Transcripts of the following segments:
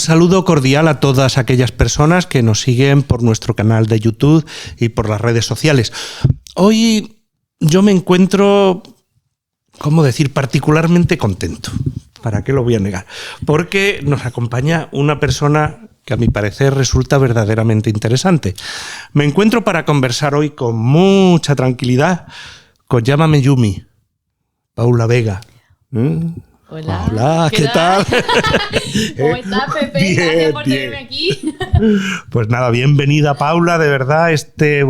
saludo cordial a todas aquellas personas que nos siguen por nuestro canal de YouTube y por las redes sociales. Hoy yo me encuentro, ¿cómo decir?, particularmente contento. ¿Para qué lo voy a negar? Porque nos acompaña una persona que a mi parecer resulta verdaderamente interesante. Me encuentro para conversar hoy con mucha tranquilidad con Llámame Yumi, Paula Vega. Hola. Hola, ¿qué tal? ¿Cómo estás, Pepe? Bien, Gracias por bien. tenerme aquí. Pues nada, bienvenida, Paula, de verdad, este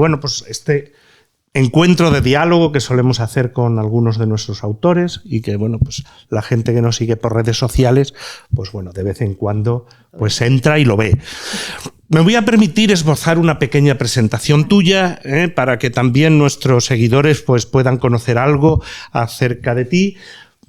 encuentro de diálogo que solemos hacer con algunos de nuestros autores y que, bueno, pues la gente que nos sigue por redes sociales, pues bueno, de vez en cuando pues entra y lo ve. Me voy a permitir esbozar una pequeña presentación tuya, para que también nuestros seguidores pues puedan conocer algo acerca de ti.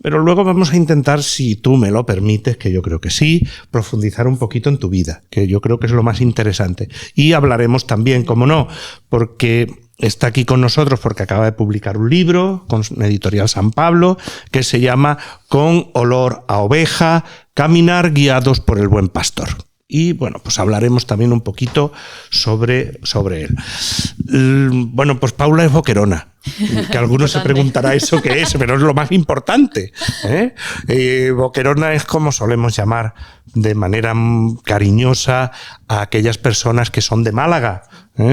Pero luego vamos a intentar, si tú me lo permites, que yo creo que sí, profundizar un poquito en tu vida, que yo creo que es lo más interesante. Y hablaremos también, como no, porque está aquí con nosotros porque acaba de publicar un libro con Editorial San Pablo que se llama Con olor a oveja, caminar guiados por el buen pastor. Y bueno, pues hablaremos también un poquito sobre él. Bueno, pues Paula es boquerona, que algunos se preguntará eso qué es, pero es lo más importante, boquerona es como solemos llamar de manera cariñosa a aquellas personas que son de Málaga,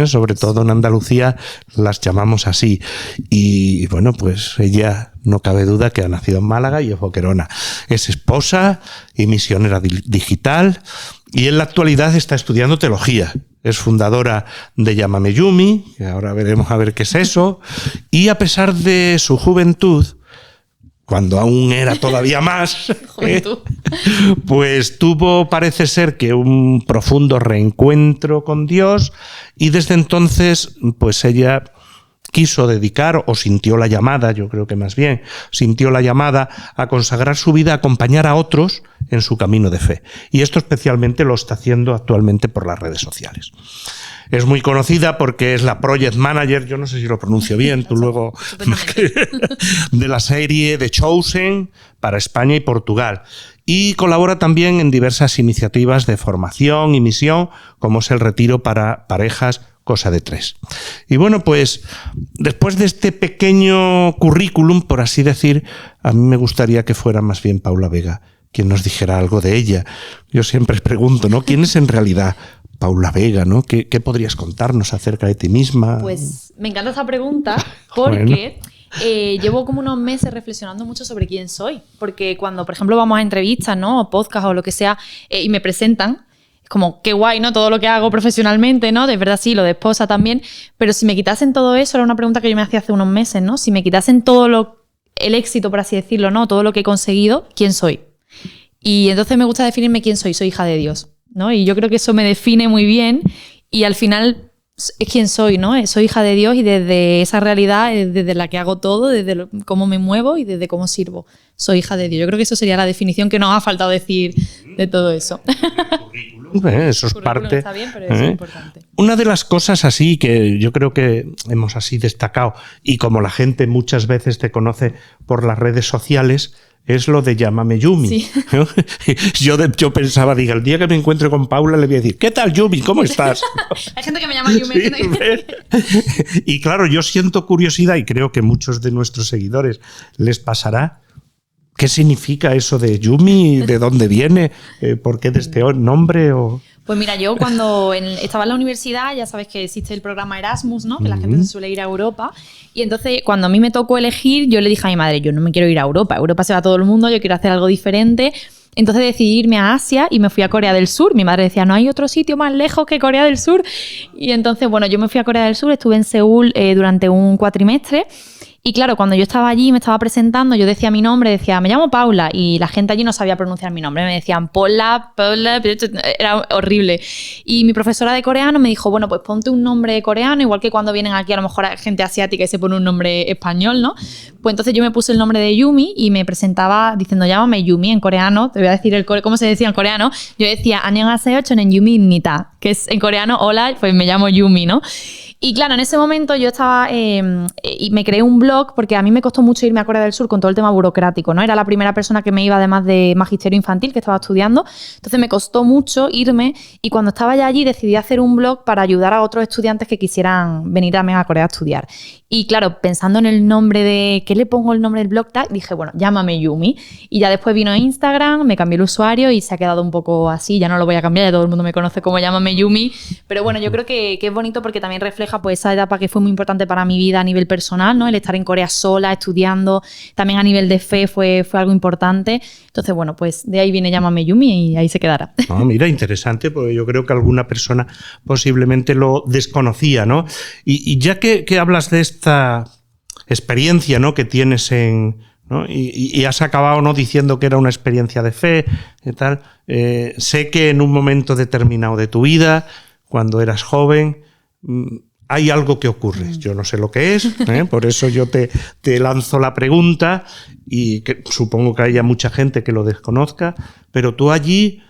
sobre todo en Andalucía las llamamos así. Y bueno, pues ella no cabe duda que ha nacido en Málaga y es boquerona. Es esposa y misionera digital y en la actualidad está estudiando teología. Es fundadora de Llámame Yumi, que ahora veremos a ver qué es eso. Y a pesar de su juventud, cuando aún era todavía más, pues tuvo, parece ser que un profundo reencuentro con Dios y desde entonces pues ella quiso dedicar o sintió la llamada, yo creo que más bien, sintió la llamada a consagrar su vida, a acompañar a otros en su camino de fe. Y esto especialmente lo está haciendo actualmente por las redes sociales. Es muy conocida porque es la Project Manager, yo no sé si lo pronuncio bien, tú luego, de la serie The Chosen para España y Portugal. Y colabora también en diversas iniciativas de formación y misión, como es el Retiro para Parejas Cosa de Tres. Y bueno, pues después de este pequeño currículum, por así decir, a mí me gustaría que fuera más bien Paula Vega quien nos dijera algo de ella. Yo siempre pregunto, ¿no? ¿Quién es en realidad Paula Vega, ¿no? ¿Qué podrías contarnos acerca de ti misma? Pues me encanta esta pregunta porque llevo como unos meses reflexionando mucho sobre quién soy. Porque cuando, por ejemplo, vamos a entrevistas, ¿no? O podcast o lo que sea, y me presentan, es como, qué guay, ¿no? Todo lo que hago profesionalmente, ¿no? De verdad sí, lo de esposa también. Pero si me quitasen todo eso, era una pregunta que yo me hacía hace unos meses, ¿no? Si me quitasen el éxito, por así decirlo, ¿no? Todo lo que he conseguido, ¿quién soy? Y entonces me gusta definirme quién soy. Soy hija de Dios, ¿no? Y yo creo que eso me define muy bien y al final es quién soy, ¿no? Soy hija de Dios y desde esa realidad, desde la que hago todo, desde cómo me muevo y desde cómo sirvo. Soy hija de Dios. Yo creo que eso sería la definición que nos ha faltado decir de todo eso. Eso es parte. Está bien, pero eso es importante. Una de las cosas así que yo creo que hemos así destacado y como la gente muchas veces te conoce por las redes sociales es lo de Llámame Yumi. Sí. Yo pensaba, diga, el día que me encuentre con Paula le voy a decir, ¿qué tal, Yumi? ¿Cómo estás? Hay gente que me llama Yumi. Sí, y claro, yo siento curiosidad y creo que muchos de nuestros seguidores les pasará. ¿Qué significa eso de Yumi? ¿De dónde viene? ¿Por qué de este nombre? Pues mira, yo cuando estaba en la universidad, ya sabes que existe el programa Erasmus, ¿no? Que la gente se suele ir a Europa. Y entonces, cuando a mí me tocó elegir, yo le dije a mi madre, yo no me quiero ir a Europa. A Europa se va todo el mundo, yo quiero hacer algo diferente. Entonces decidí irme a Asia y me fui a Corea del Sur. Mi madre decía, no hay otro sitio más lejos que Corea del Sur. Y entonces, bueno, yo me fui a Corea del Sur, estuve en Seúl durante un cuatrimestre. Y claro, cuando yo estaba allí, me estaba presentando, yo decía mi nombre, decía, me llamo Paula, y la gente allí no sabía pronunciar mi nombre, me decían Paula, era horrible. Y mi profesora de coreano me dijo, bueno, pues ponte un nombre coreano, igual que cuando vienen aquí a lo mejor gente asiática y se pone un nombre español, ¿no? Pues entonces yo me puse el nombre de Yumi y me presentaba diciendo, llámame Yumi en coreano, te voy a decir cómo se decía en coreano, yo decía, 안녕하세요, 저는 Yumi입니다, que es en coreano, hola, pues me llamo Yumi, ¿no? Y claro, en ese momento yo estaba y me creé un blog blog porque a mí me costó mucho irme a Corea del Sur con todo el tema burocrático, ¿no? Era la primera persona que me iba además de magisterio infantil que estaba estudiando, entonces me costó mucho irme y cuando estaba ya allí decidí hacer un blog para ayudar a otros estudiantes que quisieran venir también a Corea a estudiar. Y claro, pensando en el nombre de... ¿Qué le pongo el nombre del blog? Dije, bueno, llámame Yumi. Y ya después vino Instagram, me cambié el usuario y se ha quedado un poco así. Ya no lo voy a cambiar, ya todo el mundo me conoce como llámame Yumi. Pero bueno, yo creo que es bonito porque también refleja pues esa etapa que fue muy importante para mi vida a nivel personal, ¿no? El estar en Corea sola, estudiando. También a nivel de fe fue algo importante. Entonces, bueno, pues de ahí viene llámame Yumi y ahí se quedará. No, mira, interesante, porque yo creo que alguna persona posiblemente lo desconocía, ¿no? Y ya que hablas de esta experiencia, ¿no?, que tienes ¿no? Y has acabado, ¿no?, diciendo que era una experiencia de fe y tal, sé que en un momento determinado de tu vida, cuando eras joven, hay algo que ocurre. Yo no sé lo que es, por eso yo te lanzo la pregunta y que supongo que haya mucha gente que lo desconozca, pero tú allí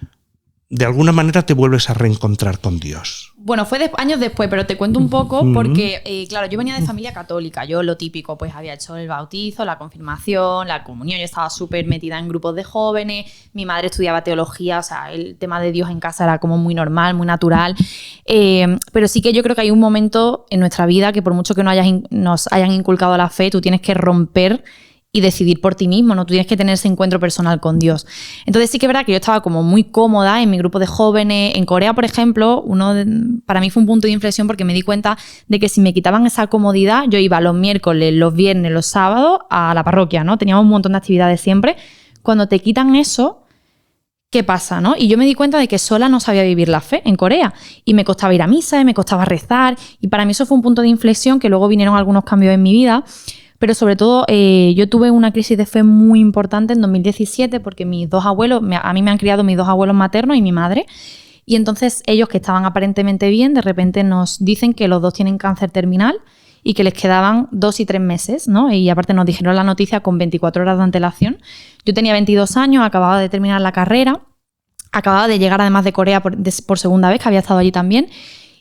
de alguna manera te vuelves a reencontrar con Dios. Bueno, fue años después, pero te cuento un poco porque, claro, yo venía de familia católica. Yo lo típico, pues había hecho el bautizo, la confirmación, la comunión. Yo estaba súper metida en grupos de jóvenes. Mi madre estudiaba teología, o sea, el tema de Dios en casa era como muy normal, muy natural. Pero sí que yo creo que hay un momento en nuestra vida que por mucho que nos hayan inculcado la fe, tú tienes que romper y decidir por ti mismo, ¿no? Tú tienes que tener ese encuentro personal con Dios. Entonces sí que es verdad que yo estaba como muy cómoda en mi grupo de jóvenes. En Corea, por ejemplo, para mí fue un punto de inflexión porque me di cuenta de que si me quitaban esa comodidad, yo iba los miércoles, los viernes, los sábados a la parroquia, ¿no? Teníamos un montón de actividades siempre. Cuando te quitan eso, ¿qué pasa, no? Y yo me di cuenta de que sola no sabía vivir la fe en Corea. Y me costaba ir a misa, y me costaba rezar. Y para mí eso fue un punto de inflexión que luego vinieron algunos cambios en mi vida. Pero sobre todo yo tuve una crisis de fe muy importante en 2017 porque mis dos abuelos, a mí me han criado mis dos abuelos maternos y mi madre, y entonces ellos que estaban aparentemente bien, de repente nos dicen que los dos tienen cáncer terminal y que les quedaban 2 y 3 meses, ¿no? Y aparte nos dijeron la noticia con 24 horas de antelación. Yo tenía 22 años, acababa de terminar la carrera, acababa de llegar además de Corea por segunda vez, que había estado allí también.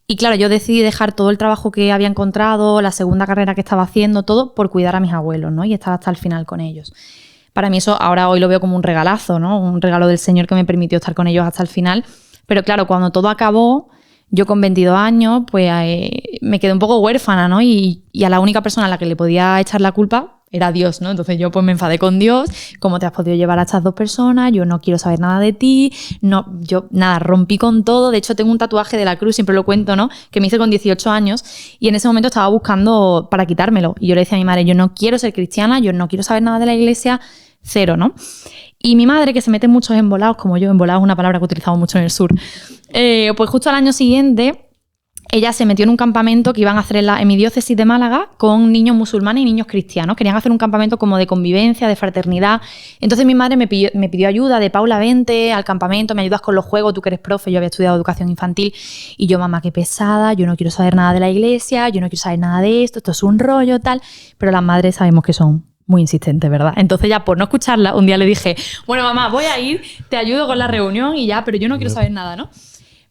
Y claro, yo decidí dejar todo el trabajo que había encontrado, la segunda carrera que estaba haciendo, todo por cuidar a mis abuelos, ¿no? Y estar hasta el final con ellos. Para mí eso hoy lo veo como un regalazo, ¿no? Un regalo del Señor que me permitió estar con ellos hasta el final. Pero claro, cuando todo acabó, yo con 22 años, pues me quedé un poco huérfana, ¿no? Y a la única persona a la que le podía echar la culpa era Dios, ¿no? Entonces yo pues me enfadé con Dios. ¿Cómo te has podido llevar a estas dos personas? Yo no quiero saber nada de ti. No, yo nada, rompí con todo. De hecho tengo un tatuaje de la cruz, siempre lo cuento, ¿no? Que me hice con 18 años y en ese momento estaba buscando para quitármelo. Y yo le decía a mi madre, yo no quiero ser cristiana, yo no quiero saber nada de la iglesia, cero, ¿no? Y mi madre, que se mete en muchos embolados, como yo, embolado es una palabra que utilizamos mucho en el sur, pues justo al año siguiente ella se metió en un campamento que iban a hacer en mi diócesis de Málaga con niños musulmanes y niños cristianos. Querían hacer un campamento como de convivencia, de fraternidad. Entonces mi madre me pidió ayuda de Paula, vente al campamento, me ayudas con los juegos, tú que eres profe, yo había estudiado educación infantil. Y yo, mamá, qué pesada, yo no quiero saber nada de la iglesia, yo no quiero saber nada de esto es un rollo, tal. Pero las madres sabemos que son muy insistente, ¿verdad? Entonces ya por no escucharla, un día le dije, bueno, mamá, voy a ir, te ayudo con la reunión y ya, pero yo no quiero saber nada, ¿no?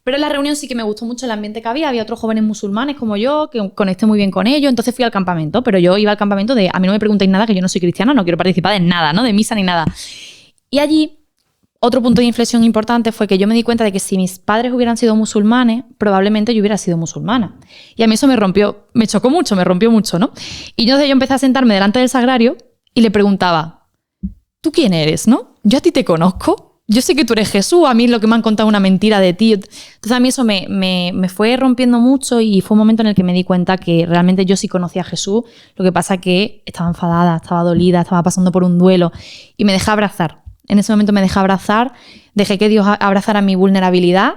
Pero en la reunión sí que me gustó mucho el ambiente que había otros jóvenes musulmanes como yo, que conecté muy bien con ellos, entonces fui al campamento, pero yo iba al campamento de, a mí no me preguntéis nada, que yo no soy cristiana, no quiero participar de nada, ¿no? De misa ni nada. Y allí, otro punto de inflexión importante fue que yo me di cuenta de que si mis padres hubieran sido musulmanes, probablemente yo hubiera sido musulmana. Y a mí eso me chocó mucho, me rompió mucho, ¿no? Y entonces yo empecé a sentarme delante del sagrario y le preguntaba, ¿tú quién eres, no? Yo a ti te conozco. Yo sé que tú eres Jesús, a mí lo que me han contado es una mentira de ti. Entonces a mí eso me fue rompiendo mucho y fue un momento en el que me di cuenta que realmente yo sí conocía a Jesús, lo que pasa que estaba enfadada, estaba dolida, estaba pasando por un duelo y me dejé abrazar. En ese momento me dejé abrazar, dejé que Dios abrazara mi vulnerabilidad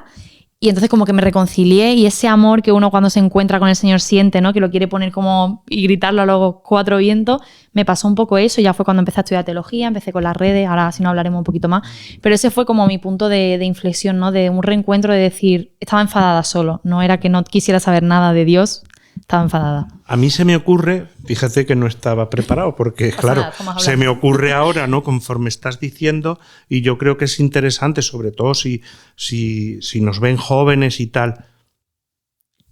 y entonces como que me reconcilié y ese amor que uno cuando se encuentra con el Señor siente, ¿no? Que lo quiere poner como y gritarlo a los 4 vientos, me pasó un poco eso y ya fue cuando empecé a estudiar teología, empecé con las redes, ahora si no hablaremos un poquito más, pero ese fue como mi punto de inflexión, ¿no? De un reencuentro de decir, estaba enfadada solo, no era que no quisiera saber nada de Dios, estaba enfadada. A mí se me ocurre, fíjate que no estaba preparado, porque claro, se me ocurre ahora, ¿no? Conforme estás diciendo, y yo creo que es interesante, sobre todo si nos ven jóvenes y tal.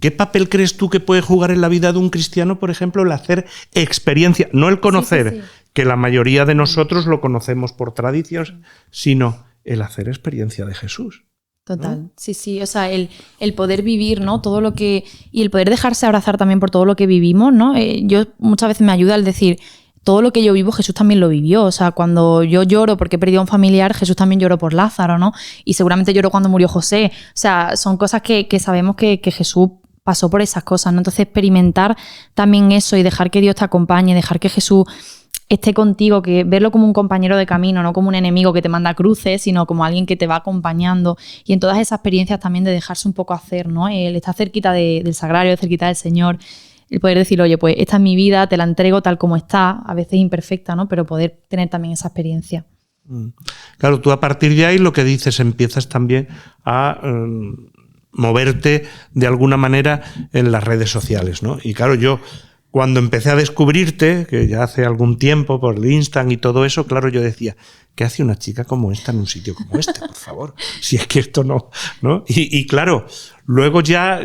¿Qué papel crees tú que puede jugar en la vida de un cristiano, por ejemplo, el hacer experiencia? No el conocer, que la mayoría de nosotros lo conocemos por tradiciones, sino el hacer experiencia de Jesús. Total, ¿no? sí, o sea, el poder vivir, ¿no? Todo lo que... Y el poder dejarse abrazar también por todo lo que vivimos, ¿no? Yo muchas veces me ayuda el decir, todo lo que yo vivo, Jesús también lo vivió. O sea, cuando yo lloro porque he perdido a un familiar, Jesús también lloró por Lázaro, ¿no? Y seguramente lloró cuando murió José. O sea, son cosas que sabemos que Jesús pasó por esas cosas, ¿no? Entonces, experimentar también eso y dejar que Dios te acompañe, dejar que Jesús esté contigo, que verlo como un compañero de camino, no como un enemigo que te manda cruces, sino como alguien que te va acompañando. Y en todas esas experiencias también de dejarse un poco hacer, ¿no? El estar cerquita del sagrario, cerquita del Señor, el poder decir, oye, pues esta es mi vida, te la entrego tal como está, a veces imperfecta, ¿no? Pero poder tener también esa experiencia. Claro, tú a partir de ahí lo que dices, empiezas también a moverte de alguna manera en las redes sociales, ¿no? Y claro, yo cuando empecé a descubrirte, que ya hace algún tiempo por el Instant y todo eso, claro, yo decía, ¿qué hace una chica como esta en un sitio como este, por favor? Si es que esto no, ¿no? Y claro, luego ya,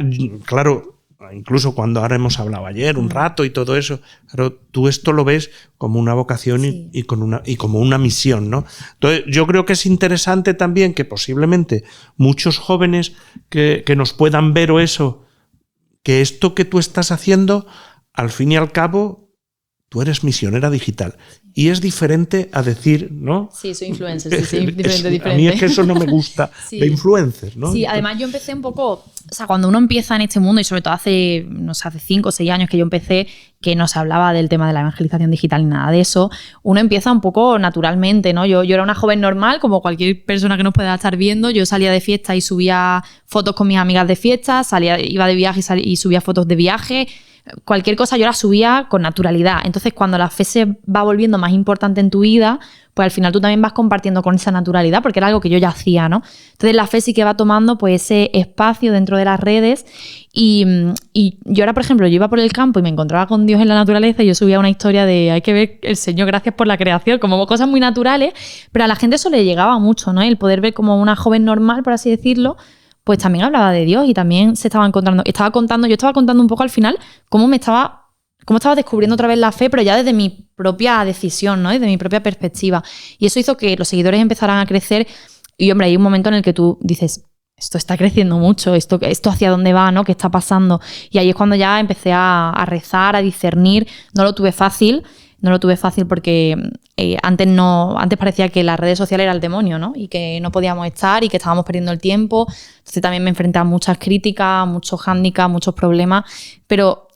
claro, incluso cuando ahora hemos hablado ayer un rato y todo eso, claro, tú esto lo ves como una vocación y como una misión, ¿no? Entonces, yo creo que es interesante también que posiblemente muchos jóvenes que nos puedan ver o eso, que esto que tú estás haciendo, al fin y al cabo, tú eres misionera digital. Y es diferente a decir, ¿no? Sí, soy influencer, sí, diferente. A mí es que eso no me gusta, sí. De influencer, ¿no? Sí, además yo empecé un poco, o sea, cuando uno empieza en este mundo, y sobre todo hace 5 o 6 años que yo empecé, que no se hablaba del tema de la evangelización digital ni nada de eso, uno empieza un poco naturalmente, ¿no? Yo era una joven normal, como cualquier persona que nos pueda estar viendo, yo salía de fiesta y subía fotos con mis amigas de fiesta, iba de viaje y subía fotos de viaje. Cualquier cosa yo la subía con naturalidad. Entonces, cuando la fe se va volviendo más importante en tu vida, pues al final tú también vas compartiendo con esa naturalidad, porque era algo que yo ya hacía, ¿no? Entonces, la fe sí que va tomando pues ese espacio dentro de las redes y yo ahora, por ejemplo, yo iba por el campo y me encontraba con Dios en la naturaleza y yo subía una historia de hay que ver el Señor, gracias por la creación, como cosas muy naturales, pero a la gente eso le llegaba mucho, ¿no? El poder ver como una joven normal, por así decirlo, pues también hablaba de Dios y también se estaba encontrando. Yo estaba contando un poco al final cómo estaba descubriendo otra vez la fe, pero ya desde mi propia decisión, ¿no? Desde mi propia perspectiva. Y eso hizo que los seguidores empezaran a crecer. Y, hombre, hay un momento en el que tú dices, esto está creciendo mucho, esto hacia dónde va, ¿no? ¿Qué está pasando? Y ahí es cuando ya empecé a rezar, a discernir. No lo tuve fácil porque antes parecía que las redes sociales era el demonio, ¿no? Y que no podíamos estar y que estábamos perdiendo el tiempo. Entonces también me enfrenté a muchas críticas, muchos hándicaps, muchos problemas, pero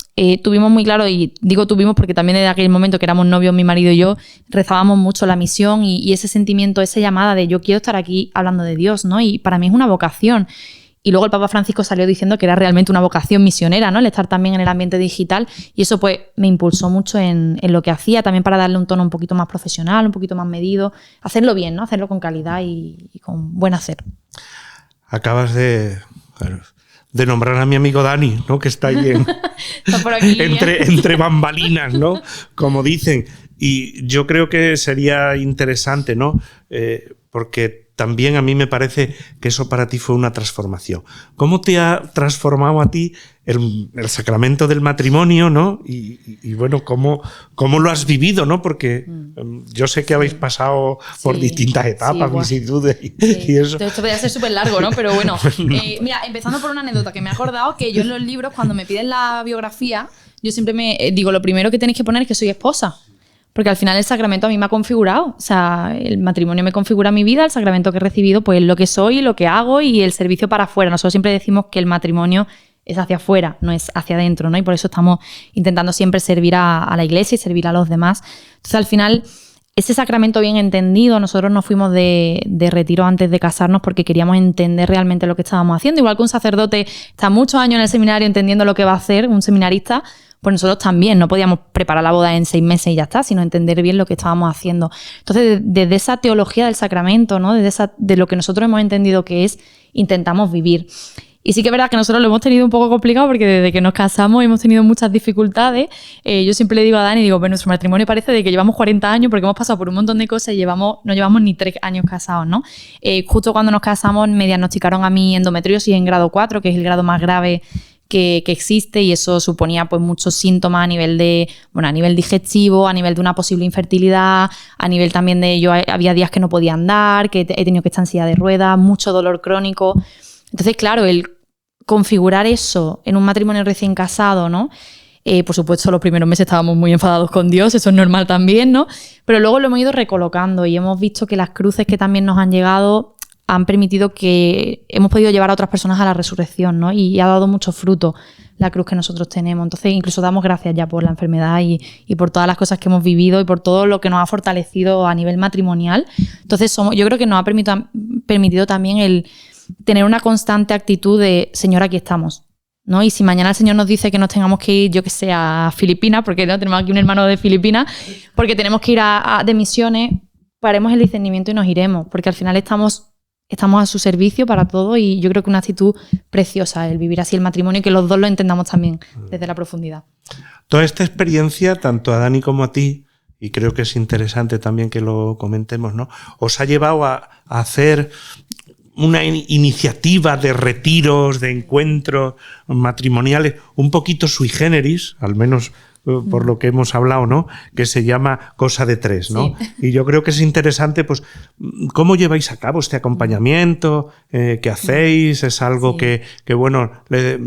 tuvimos muy claro, y digo tuvimos porque también desde aquel momento que éramos novios, mi marido y yo, rezábamos mucho la misión y ese sentimiento, esa llamada de yo quiero estar aquí hablando de Dios, ¿no? Y para mí es una vocación. Y luego el Papa Francisco salió diciendo que era realmente una vocación misionera, ¿no? El estar también en el ambiente digital. Y eso pues me impulsó mucho en lo que hacía, también para darle un tono un poquito más profesional, un poquito más medido. Hacerlo bien, ¿no? Hacerlo con calidad y con buen hacer. Acabas de nombrar a mi amigo Dani, ¿no? Que está ahí está por aquí, entre bambalinas, ¿no? Como dicen. Y yo creo que sería interesante, ¿no? Porque también a mí me parece que eso para ti fue una transformación. ¿Cómo te ha transformado a ti el sacramento del matrimonio, ¿no? Y bueno, ¿cómo lo has vivido, ¿no? Porque yo sé que habéis pasado por distintas etapas, vicisitudes y eso. Esto podría ser súper largo, ¿no? Pero bueno, mira, empezando por una anécdota que me he acordado, que yo en los libros, cuando me piden la biografía, yo siempre me digo, lo primero que tenéis que poner es que soy esposa. Porque al final el sacramento a mí me ha configurado. O sea, el matrimonio me configura mi vida, el sacramento que he recibido, pues lo que soy, lo que hago y el servicio para afuera. Nosotros siempre decimos que el matrimonio es hacia afuera, no es hacia adentro, ¿no? Y por eso estamos intentando siempre servir a la iglesia y servir a los demás. Entonces, al final, ese sacramento bien entendido, nosotros nos fuimos de retiro antes de casarnos porque queríamos entender realmente lo que estábamos haciendo. Igual que un sacerdote está muchos años en el seminario entendiendo lo que va a hacer, un seminarista, pues nosotros también no podíamos preparar la boda en 6 meses y ya está, sino entender bien lo que estábamos haciendo. Entonces, desde esa teología del sacramento, ¿no? De lo que nosotros hemos entendido que es, intentamos vivir. Y sí que es verdad que nosotros lo hemos tenido un poco complicado porque desde que nos casamos hemos tenido muchas dificultades. Yo siempre le digo a Dani, digo, pues nuestro matrimonio parece de que llevamos 40 años porque hemos pasado por un montón de cosas y no llevamos ni 3 años casados, ¿no? Justo cuando nos casamos me diagnosticaron a mí endometriosis en grado 4, que es el grado más grave que existe, y eso suponía pues muchos síntomas a nivel digestivo, a nivel de una posible infertilidad, a nivel también de había días que no podía andar, que he tenido que estar en silla de ruedas, mucho dolor crónico. Entonces, claro, el configurar eso en un matrimonio recién casado, ¿no? Por supuesto, los primeros meses estábamos muy enfadados con Dios, eso es normal también, ¿no? Pero luego lo hemos ido recolocando y hemos visto que las cruces que también nos han llegado han permitido que hemos podido llevar a otras personas a la resurrección, ¿no? Y ha dado mucho fruto la cruz que nosotros tenemos. Entonces, incluso damos gracias ya por la enfermedad y por todas las cosas que hemos vivido y por todo lo que nos ha fortalecido a nivel matrimonial. Entonces, yo creo que nos ha permitido también el tener una constante actitud de, Señor, aquí estamos, ¿no? Y si mañana el Señor nos dice que nos tengamos que ir, yo que sé, a Filipinas, porque no tenemos aquí un hermano de Filipinas, porque tenemos que ir de misiones, paremos el discernimiento y nos iremos, porque al final estamos a su servicio para todo, y yo creo que una actitud preciosa el vivir así el matrimonio y que los dos lo entendamos también desde la profundidad. Toda esta experiencia, tanto a Dani como a ti, y creo que es interesante también que lo comentemos, ¿no?, os ha llevado a hacer una iniciativa de retiros, de encuentros matrimoniales, un poquito sui generis, al menos por lo que hemos hablado, ¿no?, que se llama Cosa de Tres, ¿no? Sí. Y yo creo que es interesante, pues, cómo lleváis a cabo este acompañamiento, qué hacéis, es algo que bueno,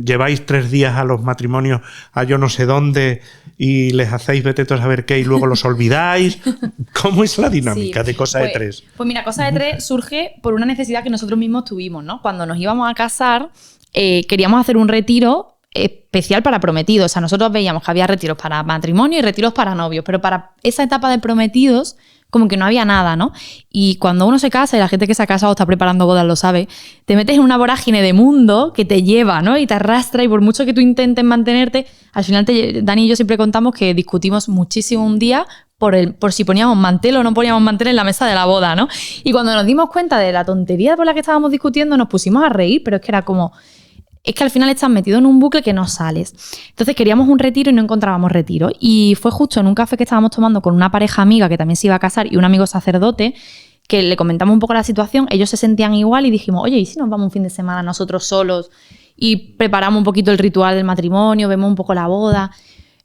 lleváis 3 días a los matrimonios a yo no sé dónde y les hacéis vete a saber qué y luego los olvidáis. ¿Cómo es la dinámica de Cosa de Tres? Pues mira, Cosa de Tres surge por una necesidad que nosotros mismos tuvimos, ¿no? Cuando nos íbamos a casar, queríamos hacer un retiro especial para prometidos. O sea, nosotros veíamos que había retiros para matrimonio y retiros para novios, pero para esa etapa de prometidos como que no había nada, ¿no? Y cuando uno se casa, y la gente que se ha casado está preparando bodas lo sabe, te metes en una vorágine de mundo que te lleva, ¿no? Y te arrastra, y por mucho que tú intentes mantenerte, al final Dani y yo siempre contamos que discutimos muchísimo un día por si poníamos mantel o no poníamos mantel en la mesa de la boda, ¿no? Y cuando nos dimos cuenta de la tontería por la que estábamos discutiendo, nos pusimos a reír, pero es que era como... Es que al final estás metido en un bucle que no sales. Entonces queríamos un retiro y no encontrábamos retiro. Y fue justo en un café que estábamos tomando con una pareja amiga que también se iba a casar y un amigo sacerdote, que le comentamos un poco la situación. Ellos se sentían igual y dijimos, oye, ¿y si nos vamos un fin de semana nosotros solos y preparamos un poquito el ritual del matrimonio, vemos un poco la boda?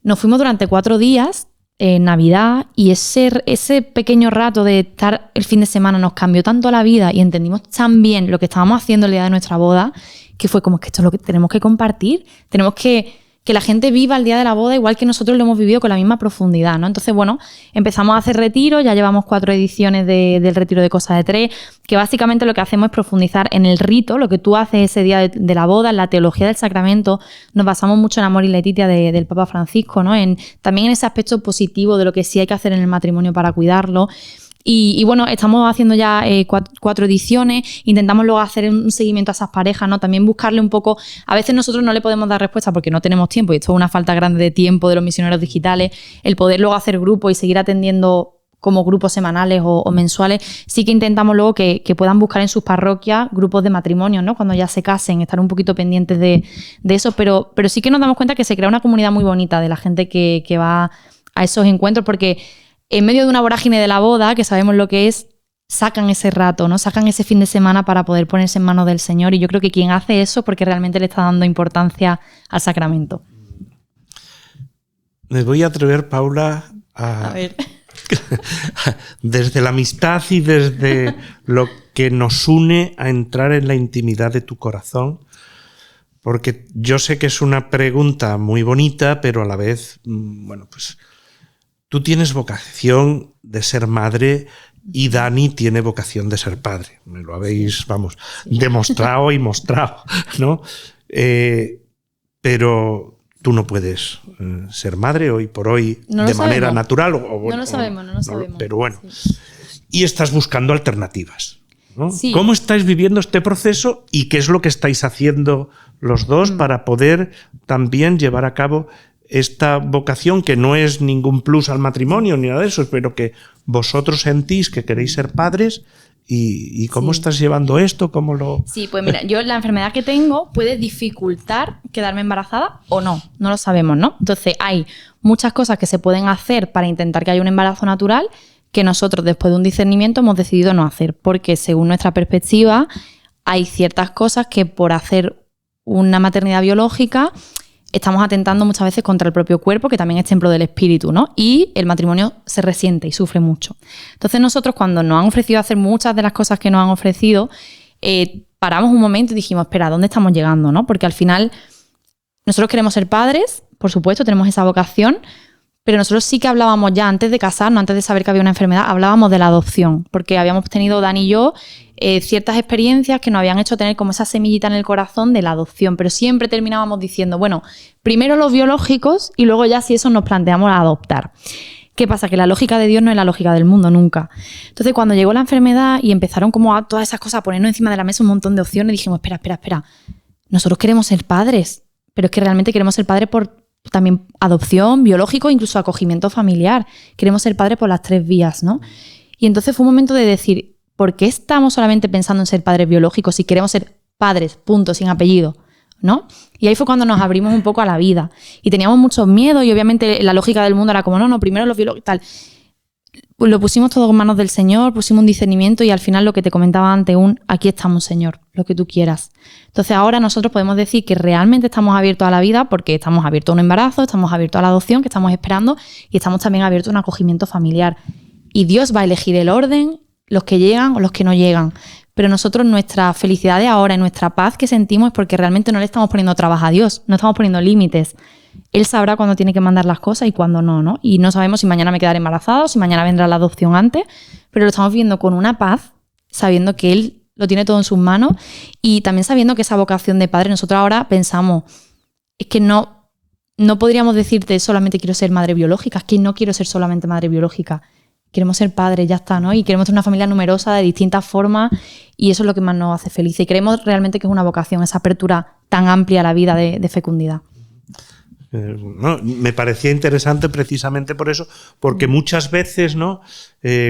Nos fuimos durante 4 días en Navidad, y ese pequeño rato de estar el fin de semana nos cambió tanto la vida y entendimos tan bien lo que estábamos haciendo el día de nuestra boda, que fue como que esto es lo que tenemos que compartir, tenemos que la gente viva el día de la boda igual que nosotros lo hemos vivido, con la misma profundidad, ¿no? Entonces, bueno, empezamos a hacer retiros, ya llevamos 4 ediciones del retiro de Cosa de Tres, que básicamente lo que hacemos es profundizar en el rito, lo que tú haces ese día de la boda, en la teología del sacramento. Nos basamos mucho en Amor y Letitia del Papa Francisco, ¿no? También en ese aspecto positivo de lo que sí hay que hacer en el matrimonio para cuidarlo. Y bueno, estamos haciendo ya 4 ediciones, intentamos luego hacer un seguimiento a esas parejas, ¿no? También buscarle un poco, a veces nosotros no le podemos dar respuesta porque no tenemos tiempo, y esto es una falta grande de tiempo de los misioneros digitales, el poder luego hacer grupos y seguir atendiendo como grupos semanales o mensuales. Sí que intentamos luego que puedan buscar en sus parroquias grupos de matrimonio, ¿no? Cuando ya se casen, estar un poquito pendientes de eso, pero sí que nos damos cuenta que se crea una comunidad muy bonita de la gente que va a esos encuentros, porque en medio de una vorágine de la boda, que sabemos lo que es, sacan ese rato, ¿no? Sacan ese fin de semana para poder ponerse en manos del Señor, y yo creo que quien hace eso porque realmente le está dando importancia al sacramento. Me voy a atrever, Paula, a ver. Desde la amistad y desde lo que nos une, a entrar en la intimidad de tu corazón, porque yo sé que es una pregunta muy bonita, pero a la vez, bueno, pues tú tienes vocación de ser madre y Dani tiene vocación de ser padre. Me lo habéis, vamos, demostrado y mostrado, ¿no? Pero tú no puedes ser madre hoy por hoy de manera natural. No lo sabemos. Pero bueno, sí. Y estás buscando alternativas, ¿no? Sí. ¿Cómo estáis viviendo este proceso y qué es lo que estáis haciendo los dos para poder también llevar a cabo esta vocación, que no es ningún plus al matrimonio ni nada de eso, pero que vosotros sentís que queréis ser padres? ¿Y cómo estás llevando esto? ¿Cómo lo...? Sí, pues mira, yo la enfermedad que tengo puede dificultar quedarme embarazada o no lo sabemos, ¿no? Entonces hay muchas cosas que se pueden hacer para intentar que haya un embarazo natural, que nosotros después de un discernimiento hemos decidido no hacer, porque según nuestra perspectiva hay ciertas cosas que por hacer una maternidad biológica, estamos atentando muchas veces contra el propio cuerpo, que también es templo del espíritu, ¿no? Y el matrimonio se resiente y sufre mucho. Entonces nosotros, cuando nos han ofrecido hacer muchas de las cosas que nos han ofrecido, paramos un momento y dijimos, espera, ¿a dónde estamos llegando, no? Porque al final nosotros queremos ser padres, por supuesto, tenemos esa vocación, pero nosotros sí que hablábamos ya antes de casarnos, antes de saber que había una enfermedad, hablábamos de la adopción, porque habíamos tenido, Dani y yo, ciertas experiencias que nos habían hecho tener como esa semillita en el corazón de la adopción, pero siempre terminábamos diciendo, bueno, primero los biológicos y luego ya si eso nos planteamos a adoptar. ¿Qué pasa? Que la lógica de Dios no es la lógica del mundo, nunca. Entonces, cuando llegó la enfermedad y empezaron como a todas esas cosas a ponernos encima de la mesa un montón de opciones, dijimos, espera, nosotros queremos ser padres, pero es que realmente queremos ser padres por también adopción, biológico, incluso acogimiento familiar. Queremos ser padres por las 3 vías, ¿no? Y entonces fue un momento de decir, ¿por qué estamos solamente pensando en ser padres biológicos si queremos ser padres, punto, sin apellido, ¿no? Y ahí fue cuando nos abrimos un poco a la vida. Y teníamos muchos miedos y obviamente la lógica del mundo era como, no, primero los biológicos, tal. Pues lo pusimos todo en manos del Señor, pusimos un discernimiento y al final lo que te comentaba antes, aquí estamos, Señor, lo que tú quieras. Entonces ahora nosotros podemos decir que realmente estamos abiertos a la vida porque estamos abiertos a un embarazo, estamos abiertos a la adopción que estamos esperando y estamos también abiertos a un acogimiento familiar. Y Dios va a elegir el orden, los que llegan o los que no llegan. Pero nosotros nuestra felicidad de ahora y nuestra paz que sentimos es porque realmente no le estamos poniendo trabas a Dios, no estamos poniendo límites. Él sabrá cuándo tiene que mandar las cosas y cuándo no, ¿no? Y no sabemos si mañana me quedaré embarazada o si mañana vendrá la adopción antes, pero lo estamos viendo con una paz, sabiendo que Él lo tiene todo en sus manos y también sabiendo que esa vocación de padre, nosotros ahora pensamos, es que no podríamos decirte solamente quiero ser madre biológica, es que no quiero ser solamente madre biológica. Queremos ser padres, ya está, ¿no? Y queremos tener una familia numerosa de distintas formas y eso es lo que más nos hace felices. Y creemos realmente que es una vocación, esa apertura tan amplia a la vida de fecundidad. No, me parecía interesante precisamente por eso, porque muchas veces, ¿no?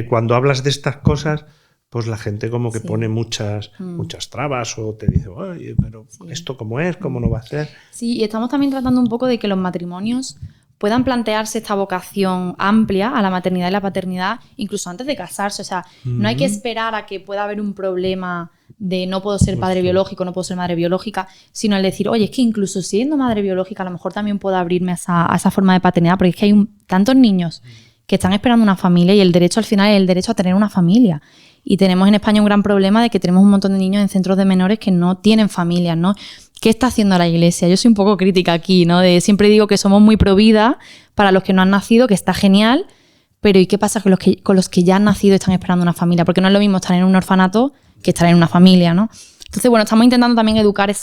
Cuando hablas de estas cosas, pues la gente como que pone muchas trabas o te dice, oye, pero ¿esto cómo es? ¿Cómo no va a ser? Sí, y estamos también tratando un poco de que los matrimonios puedan plantearse esta vocación amplia a la maternidad y la paternidad incluso antes de casarse. O sea, no hay que esperar a que pueda haber un problema de no puedo ser padre biológico, no puedo ser madre biológica, sino el decir, oye, es que incluso siendo madre biológica a lo mejor también puedo abrirme a esa forma de paternidad, porque es que hay tantos niños que están esperando una familia y el derecho al final es el derecho a tener una familia. Y tenemos en España un gran problema de que tenemos un montón de niños en centros de menores que no tienen familias, ¿no? ¿Qué está haciendo la Iglesia? Yo soy un poco crítica aquí, ¿no? Siempre digo que somos muy pro vida para los que no han nacido, que está genial, pero ¿y qué pasa con los que ya han nacido y están esperando una familia? Porque no es lo mismo estar en un orfanato que estar en una familia, ¿no? Entonces, bueno, estamos intentando también educar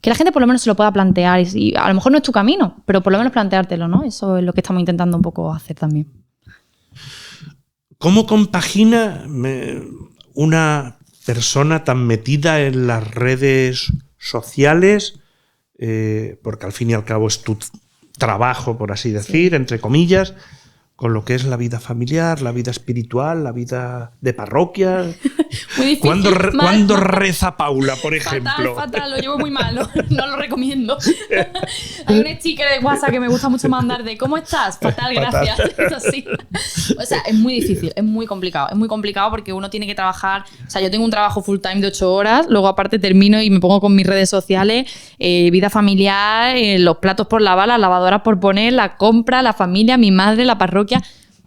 que la gente por lo menos se lo pueda plantear y a lo mejor no es tu camino, pero por lo menos planteártelo, ¿no? Eso es lo que estamos intentando un poco hacer también. ¿Cómo compagina una persona tan metida en las redes sociales? Porque al fin y al cabo es tu trabajo, por así decir, entre comillas, con lo que es la vida familiar, la vida espiritual, la vida de parroquia. Muy difícil. ¿Cuándo reza Paula, por ejemplo? Fatal, lo llevo muy mal, no lo recomiendo. Hay un sticker de WhatsApp que me gusta mucho mandar de ¿cómo estás? Fatal, gracias. Eso sí. O sea, es muy difícil, es muy complicado. Es muy complicado porque uno tiene que trabajar. O sea, yo tengo un trabajo full time de 8 horas, luego aparte termino y me pongo con mis redes sociales, vida familiar, los platos por lavar, las lavadoras por poner, la compra, la familia, mi madre, la parroquia.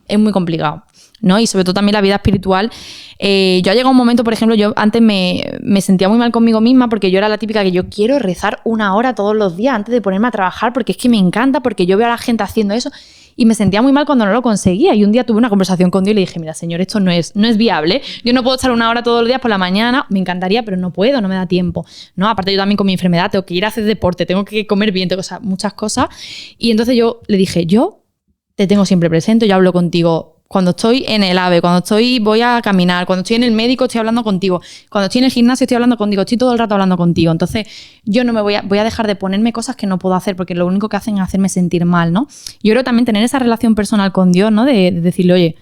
Es muy complicado, ¿no? Y sobre todo también la vida espiritual. Yo ha llegado un momento, por ejemplo, yo antes me sentía muy mal conmigo misma porque yo era la típica que yo quiero rezar 1 hora todos los días antes de ponerme a trabajar porque es que me encanta, porque yo veo a la gente haciendo eso y me sentía muy mal cuando no lo conseguía. Y un día tuve una conversación con Dios y le dije, mira, Señor, esto no es viable. Yo no puedo estar 1 hora todos los días por la mañana. Me encantaría, pero no puedo, no me da tiempo, ¿no? Aparte yo también con mi enfermedad tengo que ir a hacer deporte, tengo que comer bien, muchas cosas. Y entonces yo le dije, yo te tengo siempre presente, yo hablo contigo cuando estoy en el AVE, cuando voy a caminar, cuando estoy en el médico estoy hablando contigo, cuando estoy en el gimnasio estoy hablando contigo, estoy todo el rato hablando contigo. Entonces yo no me voy a dejar de ponerme cosas que no puedo hacer porque lo único que hacen es hacerme sentir mal, ¿no? Yo creo también tener esa relación personal con Dios, ¿no? De decirle, oye,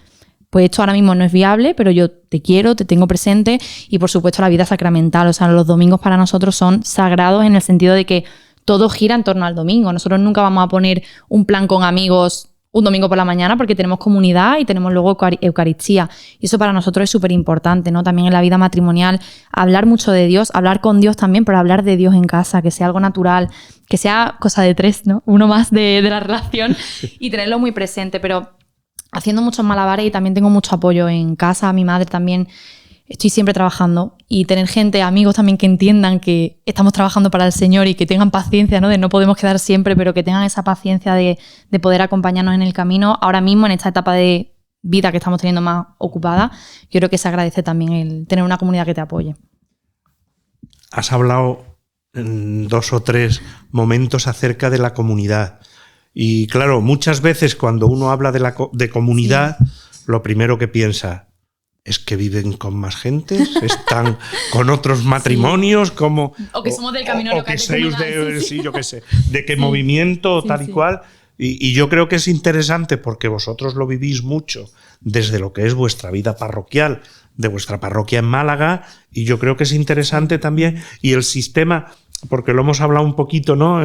pues esto ahora mismo no es viable, pero yo te quiero, te tengo presente y por supuesto la vida sacramental, o sea, los domingos para nosotros son sagrados en el sentido de que todo gira en torno al domingo. Nosotros nunca vamos a poner un plan con amigos un domingo por la mañana porque tenemos comunidad y tenemos luego Eucaristía. Y eso para nosotros es súper importante, ¿no? También en la vida matrimonial, hablar mucho de Dios, hablar con Dios también, pero hablar de Dios en casa, que sea algo natural, que sea cosa de tres, ¿no? Uno más de la relación y tenerlo muy presente. Pero haciendo muchos malabares y también tengo mucho apoyo en casa, mi madre también. Estoy siempre trabajando y tener gente, amigos también que entiendan que estamos trabajando para el Señor y que tengan paciencia, ¿no? De no podemos quedar siempre, pero que tengan esa paciencia de poder acompañarnos en el camino. Ahora mismo, en esta etapa de vida que estamos teniendo más ocupada, yo creo que se agradece también el tener una comunidad que te apoye. Has hablado en 2 o 3 momentos acerca de la comunidad. Y claro, muchas veces cuando uno habla de comunidad, lo primero que piensa es que viven con más gente, están con otros matrimonios, como... O que somos del camino de, sí, yo qué sé, de qué movimiento, tal y cual. Y yo creo que es interesante porque vosotros lo vivís mucho desde lo que es vuestra vida parroquial, de vuestra parroquia en Málaga, y yo creo que es interesante también, y el sistema... porque lo hemos hablado un poquito, ¿no?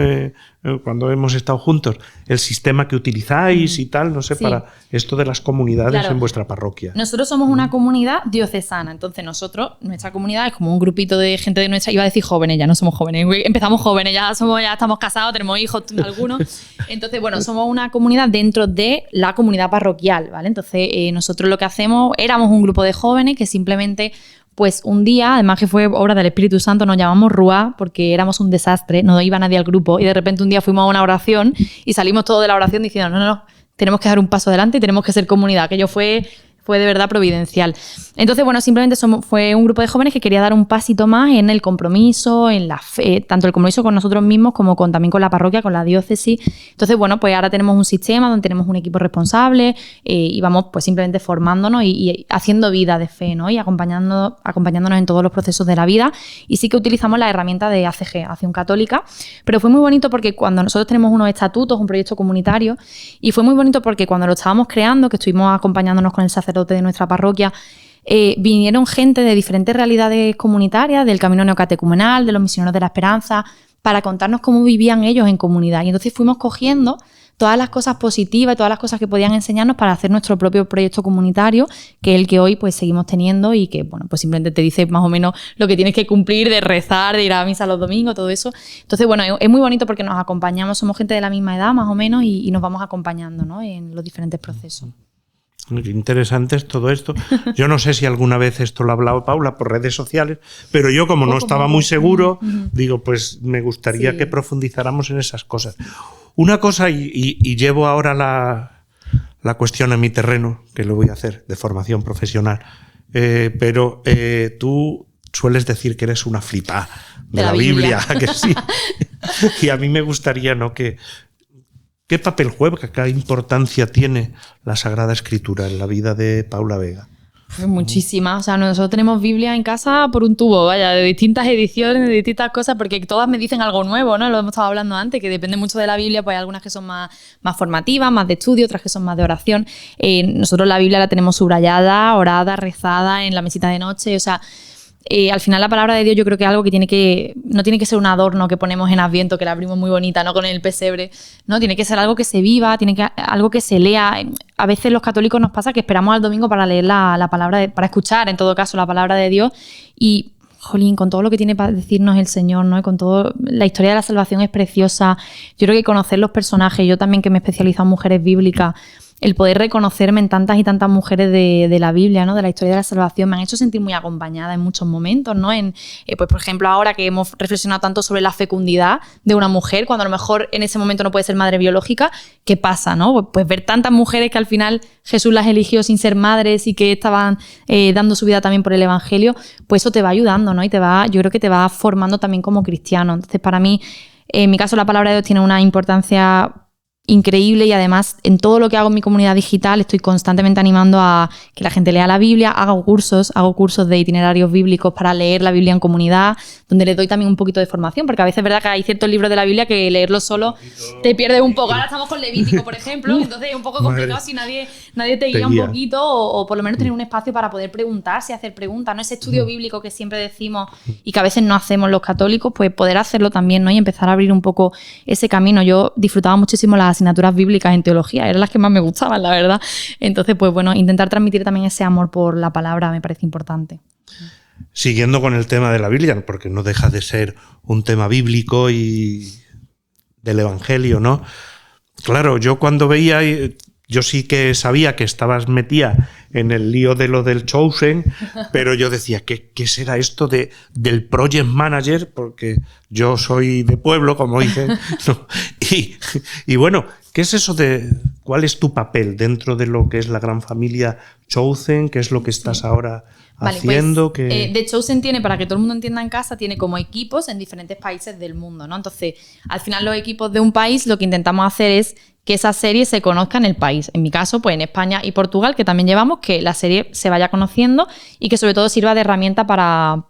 Cuando hemos estado juntos, el sistema que utilizáis y tal, no sé, para esto de las comunidades en vuestra parroquia. Nosotros somos una comunidad diocesana, entonces nuestra comunidad es como un grupito de gente de nuestra, iba a decir jóvenes, ya no somos jóvenes, empezamos jóvenes, ya estamos casados, tenemos hijos algunos, entonces bueno, somos una comunidad dentro de la comunidad parroquial, ¿vale? Entonces nosotros lo que hacemos, éramos un grupo de jóvenes que simplemente... Pues un día, además que fue obra del Espíritu Santo, nos llamamos Rúa porque éramos un desastre, no iba nadie al grupo y de repente un día fuimos a una oración y salimos todos de la oración diciendo no, tenemos que dar un paso adelante y tenemos que ser comunidad. Aquello fue de verdad providencial. Entonces, bueno, simplemente fue un grupo de jóvenes que quería dar un pasito más en el compromiso, en la fe, tanto el compromiso con nosotros mismos como también con la parroquia, con la diócesis. Entonces, bueno, pues ahora tenemos un sistema donde tenemos un equipo responsable y vamos pues simplemente formándonos y haciendo vida de fe, ¿no? Y acompañándonos en todos los procesos de la vida. Y sí que utilizamos la herramienta de ACG, Acción Católica, pero fue muy bonito porque cuando nosotros tenemos unos estatutos, un proyecto comunitario, y fue muy bonito porque cuando lo estábamos creando, que estuvimos acompañándonos con el sacerdote de nuestra parroquia, vinieron gente de diferentes realidades comunitarias, del camino neocatecumenal, de los misioneros de la esperanza, para contarnos cómo vivían ellos en comunidad. Y entonces fuimos cogiendo todas las cosas positivas y todas las cosas que podían enseñarnos para hacer nuestro propio proyecto comunitario, que es el que hoy pues seguimos teniendo y que, bueno, pues simplemente te dice más o menos lo que tienes que cumplir, de rezar, de ir a misa los domingos, todo eso. Entonces, bueno, es muy bonito porque nos acompañamos, somos gente de la misma edad más o menos y nos vamos acompañando, ¿no? En los diferentes procesos. Qué interesante es todo esto. Yo no sé si alguna vez esto lo ha hablado Paula por redes sociales, pero yo como no estaba muy seguro, digo, pues me gustaría que profundizáramos en esas cosas. Una cosa, y llevo ahora la cuestión a mi terreno, que lo voy a hacer de formación profesional, pero tú sueles decir que eres una flipa de la Biblia, que sí. Y a mí me gustaría, ¿no?, ¿qué papel juega, qué importancia tiene la Sagrada Escritura en la vida de Paula Vega? Pues muchísima. O sea, nosotros tenemos Biblia en casa por un tubo, vaya, de distintas ediciones, de distintas cosas, porque todas me dicen algo nuevo, ¿no? Lo hemos estado hablando antes, que depende mucho de la Biblia, pues hay algunas que son más formativas, más de estudio, otras que son más de oración. Nosotros la Biblia la tenemos subrayada, orada, rezada en la mesita de noche, o sea... al final la palabra de Dios yo creo que es algo que no tiene que ser un adorno que ponemos en Adviento, que la abrimos muy bonita, ¿no?, con el pesebre, ¿no? Tiene que ser algo que se viva, algo que se lea. A veces los católicos nos pasa que esperamos al domingo para leer la palabra, para escuchar en todo caso la palabra de Dios y, jolín, con todo lo que tiene para decirnos el Señor, ¿no? Y con todo, la historia de la salvación es preciosa. Yo creo que conocer los personajes, yo también que me he especializado en mujeres bíblicas, el poder reconocerme en tantas y tantas mujeres de la Biblia, ¿no?, de la historia de la salvación, me han hecho sentir muy acompañada en muchos momentos, ¿no? Pues por ejemplo, ahora que hemos reflexionado tanto sobre la fecundidad de una mujer, cuando a lo mejor en ese momento no puede ser madre biológica, ¿qué pasa, no? Pues ver tantas mujeres que al final Jesús las eligió sin ser madres y que estaban dando su vida también por el Evangelio, pues eso te va ayudando, ¿no? Y yo creo que te va formando también como cristiano. Entonces, para mí, en mi caso, la palabra de Dios tiene una importancia increíble y además en todo lo que hago en mi comunidad digital estoy constantemente animando a que la gente lea la Biblia, hago cursos de itinerarios bíblicos para leer la Biblia en comunidad, donde les doy también un poquito de formación, porque a veces es verdad que hay ciertos libros de la Biblia que leerlos solo te pierdes un poco. Ahora estamos con Levítico, por ejemplo, entonces es un poco complicado si nadie te guía un poquito o por lo menos tener un espacio para poder preguntarse y hacer preguntas, ¿no? Ese estudio bíblico que siempre decimos y que a veces no hacemos los católicos, pues poder hacerlo también, ¿no? Y empezar a abrir un poco ese camino. Yo disfrutaba muchísimo las asignaturas bíblicas en teología, eran las que más me gustaban, la verdad. Entonces, pues bueno, intentar transmitir también ese amor por la palabra me parece importante. Siguiendo con el tema de la Biblia, porque no deja de ser un tema bíblico y del Evangelio, ¿no? Claro, yo cuando veía, yo sí que sabía que estabas metida en el lío de lo del Chosen, pero yo decía, ¿qué será esto del Project Manager? Porque yo soy de pueblo, como dicen, ¿no? Y bueno, ¿qué es eso cuál es tu papel dentro de lo que es la gran familia Chosen? ¿Qué es lo que estás ahora haciendo? Pues, The Chosen tiene, para que todo el mundo entienda en casa, tiene como equipos en diferentes países del mundo, ¿no? Entonces, al final los equipos de un país lo que intentamos hacer es que esa serie se conozca en el país. En mi caso, pues en España y Portugal, que también llevamos, que la serie se vaya conociendo y que sobre todo sirva de herramienta para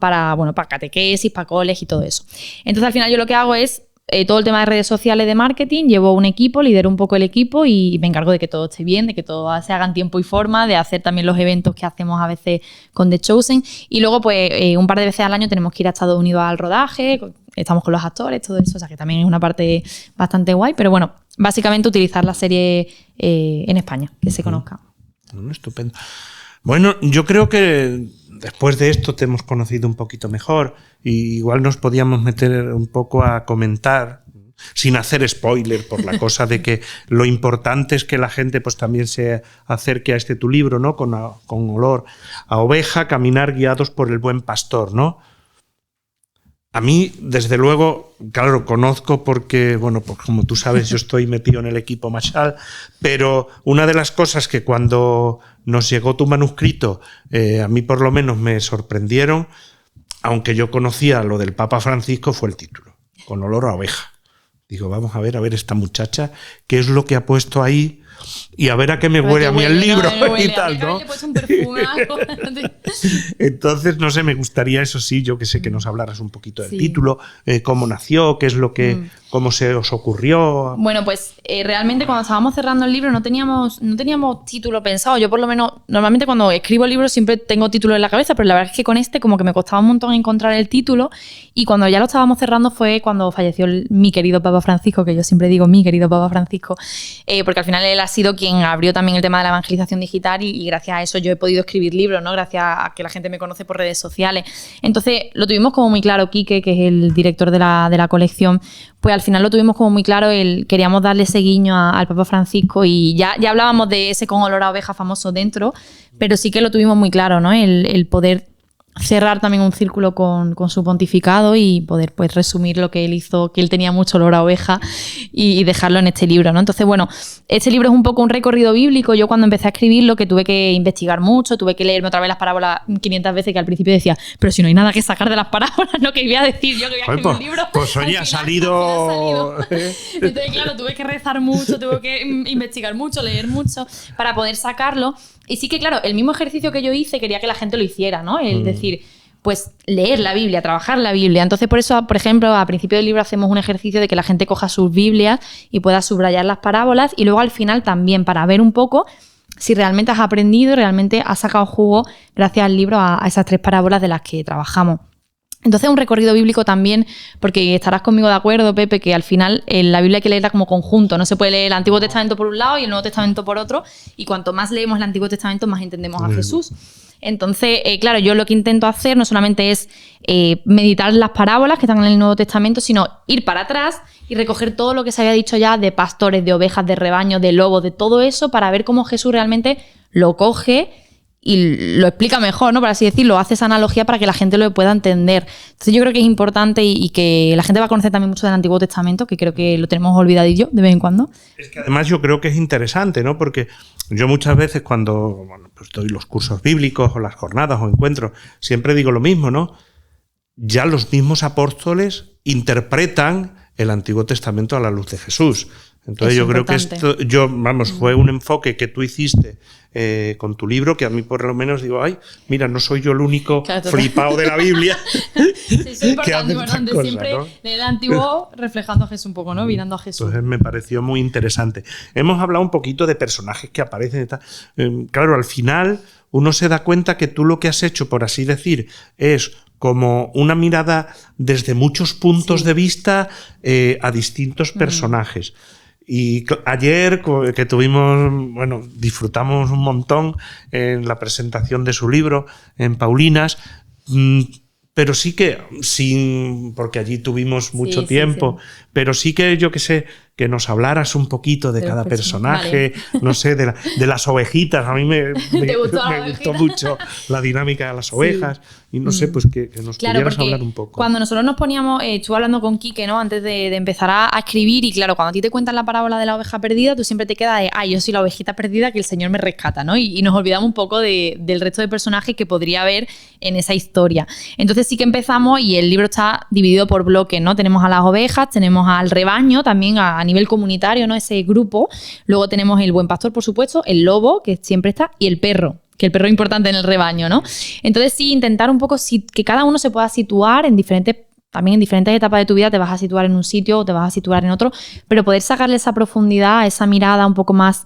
catequesis, para coles y todo eso. Entonces, al final yo lo que hago es todo el tema de redes sociales, de marketing, llevo un equipo, lidero un poco el equipo y me encargo de que todo esté bien, de que todo se haga en tiempo y forma, de hacer también los eventos que hacemos a veces con The Chosen. Y luego, pues, un par de veces al año tenemos que ir a Estados Unidos al rodaje, estamos con los actores, todo eso, o sea que también es una parte bastante guay, pero bueno, básicamente utilizar la serie en España, que se conozca. Estupendo. Bueno, yo creo que después de esto te hemos conocido un poquito mejor y igual nos podíamos meter un poco a comentar, sin hacer spoiler, por la cosa de que lo importante es que la gente pues también se acerque a tu libro, ¿no? Con olor a oveja, caminar guiados por el buen pastor, ¿no? A mí, desde luego, claro, conozco porque, bueno, pues como tú sabes, yo estoy metido en el equipo Mashal, pero una de las cosas que cuando nos llegó tu manuscrito, a mí por lo menos me sorprendieron, aunque yo conocía lo del Papa Francisco, fue el título, Con olor a oveja. Digo, vamos a ver esta muchacha, qué es lo que ha puesto ahí y a ver a qué me huele a mí el libro y tal, ¿no? Le he puesto un perfume, algo. Entonces, no sé, me gustaría, eso sí, yo que sé, que nos hablaras un poquito del título, cómo nació, qué es lo que, cómo se os ocurrió. Bueno, pues realmente cuando estábamos cerrando el libro no teníamos título pensado. Yo por lo menos, normalmente cuando escribo libros siempre tengo título en la cabeza, pero la verdad es que con como que me costaba un montón encontrar el título y cuando ya lo estábamos cerrando fue cuando falleció mi querido Papa Francisco, que yo siempre digo mi querido Papa Francisco, porque al final él ha sido quien abrió también el tema de la evangelización digital y gracias a eso yo he podido escribir libros, ¿no? Gracias a que la gente me conoce por redes sociales. Entonces lo tuvimos como muy claro, Quique, que es el director de la colección, pues al final lo tuvimos como muy claro, queríamos darle ese guiño al Papa Francisco y ya hablábamos de ese con olor a oveja famoso dentro, pero sí que lo tuvimos muy claro, ¿no? El poder cerrar también un círculo con su pontificado y poder pues resumir lo que él hizo, que él tenía mucho olor a oveja y dejarlo en este libro, ¿no? Entonces, bueno, este libro es un poco un recorrido bíblico. Yo cuando empecé a escribirlo, que tuve que investigar mucho, tuve que leerme otra vez las parábolas 500 veces, que al principio decía, pero si no hay nada que sacar de las parábolas, ¿no? Que iba a decir yo que voy a escribir un libro. Pues hoy ha salido. Entonces, claro, tuve que rezar mucho, tuve que investigar mucho, leer mucho para poder sacarlo. Y sí que, claro, el mismo ejercicio que yo hice quería que la gente lo hiciera, ¿no? Es decir, pues leer la Biblia, trabajar la Biblia. Entonces, por eso, por ejemplo, a principio del libro hacemos un ejercicio de que la gente coja sus Biblias y pueda subrayar las parábolas y luego al final también para ver un poco si realmente has aprendido, realmente has sacado jugo gracias al libro a esas 3 parábolas de las que trabajamos. Entonces un recorrido bíblico también, porque estarás conmigo de acuerdo, Pepe, que al final la Biblia hay que leerla como conjunto, no se puede leer el Antiguo Testamento por un lado y el Nuevo Testamento por otro, y cuanto más leemos el Antiguo Testamento más entendemos a Jesús. Entonces, claro, yo lo que intento hacer no solamente es meditar las parábolas que están en el Nuevo Testamento, sino ir para atrás y recoger todo lo que se había dicho ya de pastores, de ovejas, de rebaños, de lobos, de todo eso, para ver cómo Jesús realmente lo coge y lo explica mejor, ¿no? Por así decirlo, hace esa analogía para que la gente lo pueda entender. Entonces yo creo que es importante y que la gente va a conocer también mucho del Antiguo Testamento, que creo que lo tenemos olvidadillo de vez en cuando. Es que además yo creo que es interesante, ¿no? Porque yo muchas veces cuando pues doy los cursos bíblicos o las jornadas o encuentros, siempre digo lo mismo, ¿no? Ya los mismos apóstoles interpretan el Antiguo Testamento a la luz de Jesús. Entonces yo creo que esto, fue un enfoque que tú hiciste con tu libro, que a mí por lo menos digo, ay, mira, no soy yo el único flipado de la Biblia. Sí, es importante, siempre, ¿no? Leer el Antiguo reflejando a Jesús un poco, ¿no? Mirando a Jesús. Entonces me pareció muy interesante. Hemos hablado un poquito de personajes que aparecen. Claro, al final uno se da cuenta que tú lo que has hecho, por así decir, es como una mirada desde muchos puntos de vista a distintos personajes. Y ayer que tuvimos, bueno, disfrutamos un montón en la presentación de su libro en Paulinas, pero sí que porque allí tuvimos mucho tiempo, pero sí que yo que sé, que nos hablaras un poquito de cada personaje, vale. No sé, de las ovejitas. A mí me gustó mucho la dinámica de las ovejas y no sé, pues que nos pudieras hablar un poco. Cuando nosotros nos poníamos, estuve hablando con Quique, ¿no? Antes de empezar a escribir, y claro, cuando a ti te cuentan la parábola de la oveja perdida, tú siempre te quedas de, yo soy la ovejita perdida que el Señor me rescata, ¿no? Y nos olvidamos un poco del resto de personajes que podría haber en esa historia. Entonces sí que empezamos, y el libro está dividido por bloques, ¿no? Tenemos a las ovejas, tenemos al rebaño también a nivel comunitario, ¿no? Ese grupo. Luego tenemos el buen pastor, por supuesto, el lobo, que siempre está, y el perro, que el perro es importante en el rebaño, ¿no? Entonces sí, intentar un poco que cada uno se pueda situar también en diferentes etapas de tu vida. Te vas a situar en un sitio o te vas a situar en otro, pero poder sacarle esa profundidad, esa mirada un poco más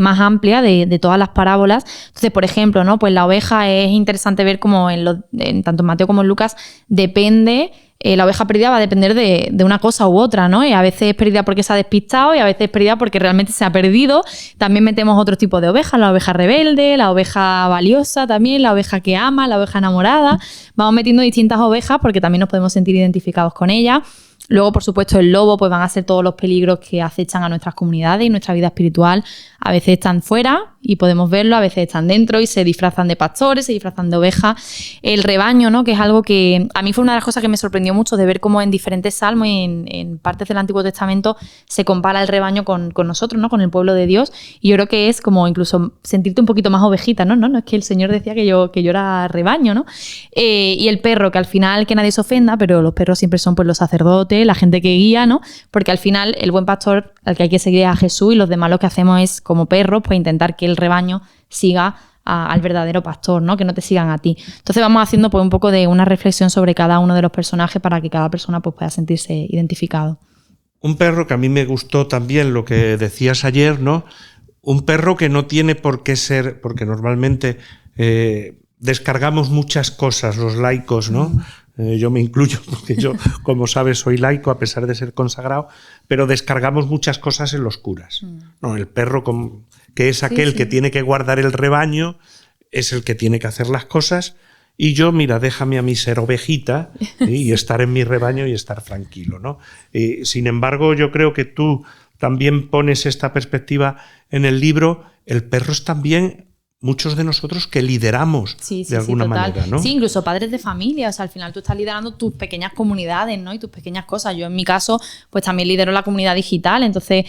amplia de todas las parábolas. Entonces, por ejemplo, ¿no? Pues la oveja es interesante ver cómo en tanto en Mateo como en Lucas depende. La oveja perdida va a depender de una cosa u otra, ¿no? Y a veces es perdida porque se ha despistado y a veces es perdida porque realmente se ha perdido. También metemos otros tipos de ovejas, la oveja rebelde, la oveja valiosa también, la oveja que ama, la oveja enamorada. Vamos metiendo distintas ovejas porque también nos podemos sentir identificados con ellas. Luego, por supuesto, el lobo, pues van a ser todos los peligros que acechan a nuestras comunidades y nuestra vida espiritual. A veces están fuera y podemos verlo, a veces están dentro y se disfrazan de pastores, se disfrazan de ovejas. El rebaño, ¿no? Que es algo que a mí fue una de las cosas que me sorprendió mucho, de ver cómo en diferentes salmos y en partes del Antiguo Testamento se compara el rebaño con nosotros, ¿no? Con el pueblo de Dios. Y yo creo que es como incluso sentirte un poquito más ovejita, ¿no? No es que el Señor decía que yo era rebaño, ¿no? Y el perro, que al final que nadie se ofenda, pero los perros siempre son pues los sacerdotes, la gente que guía, ¿no? Porque al final el buen pastor al que hay que seguir es a Jesús, y los demás lo que hacemos es, como perros, pues intentar que el rebaño siga al verdadero pastor, ¿no? Que no te sigan a ti. Entonces vamos haciendo pues un poco de una reflexión sobre cada uno de los personajes para que cada persona pues pueda sentirse identificado. Un perro que a mí me gustó también lo que decías ayer, ¿no? Un perro que no tiene por qué ser, porque normalmente descargamos muchas cosas los laicos, ¿no? Yo me incluyo, porque yo, como sabes, soy laico a pesar de ser consagrado, pero descargamos muchas cosas en los curas. No, el perro, que es aquel que tiene que guardar el rebaño, es el que tiene que hacer las cosas, y yo, mira, déjame a mí ser ovejita y estar en mi rebaño y estar tranquilo, ¿no? Sin embargo, yo creo que tú también pones esta perspectiva en el libro. El perro es también muchos de nosotros que lideramos de alguna manera, ¿no? Sí, incluso padres de familia. O sea, al final tú estás liderando tus pequeñas comunidades, ¿no? Y tus pequeñas cosas. Yo, en mi caso, pues también lidero la comunidad digital. Entonces,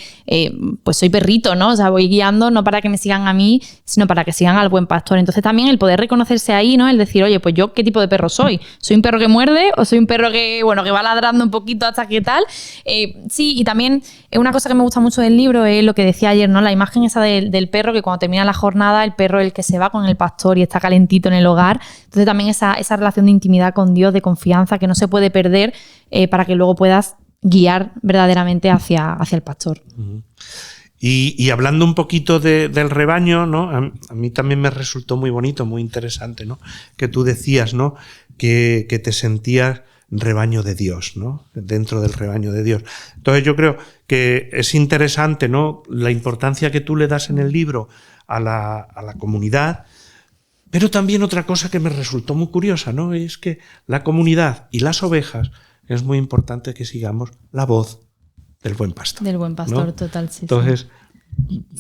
pues soy perrito, ¿no? O sea, voy guiando no para que me sigan a mí, sino para que sigan al buen pastor. Entonces, también el poder reconocerse ahí, ¿no? El decir, oye, pues yo, ¿qué tipo de perro soy? ¿Soy un perro que muerde o soy un perro que va ladrando un poquito hasta que tal? Sí, y también una cosa que me gusta mucho del libro es lo que decía ayer, ¿no? La imagen esa del perro, que cuando termina la jornada, el perro el que se va con el pastor y está calentito en el hogar. Entonces también esa relación de intimidad con Dios, de confianza, que no se puede perder, para que luego puedas guiar verdaderamente hacia el pastor. Y hablando un poquito del rebaño, ¿no? A mí también me resultó muy bonito, muy interesante, ¿no? Que tú decías, ¿no? Que te sentías rebaño de Dios, ¿no? Dentro del rebaño de Dios. Entonces yo creo que es interesante, ¿no? La importancia que tú le das en el libro a la comunidad, pero también otra cosa que me resultó muy curiosa, ¿no? Es que la comunidad y las ovejas, es muy importante que sigamos la voz del buen pastor. Del buen pastor, ¿no? Total, sí. Entonces,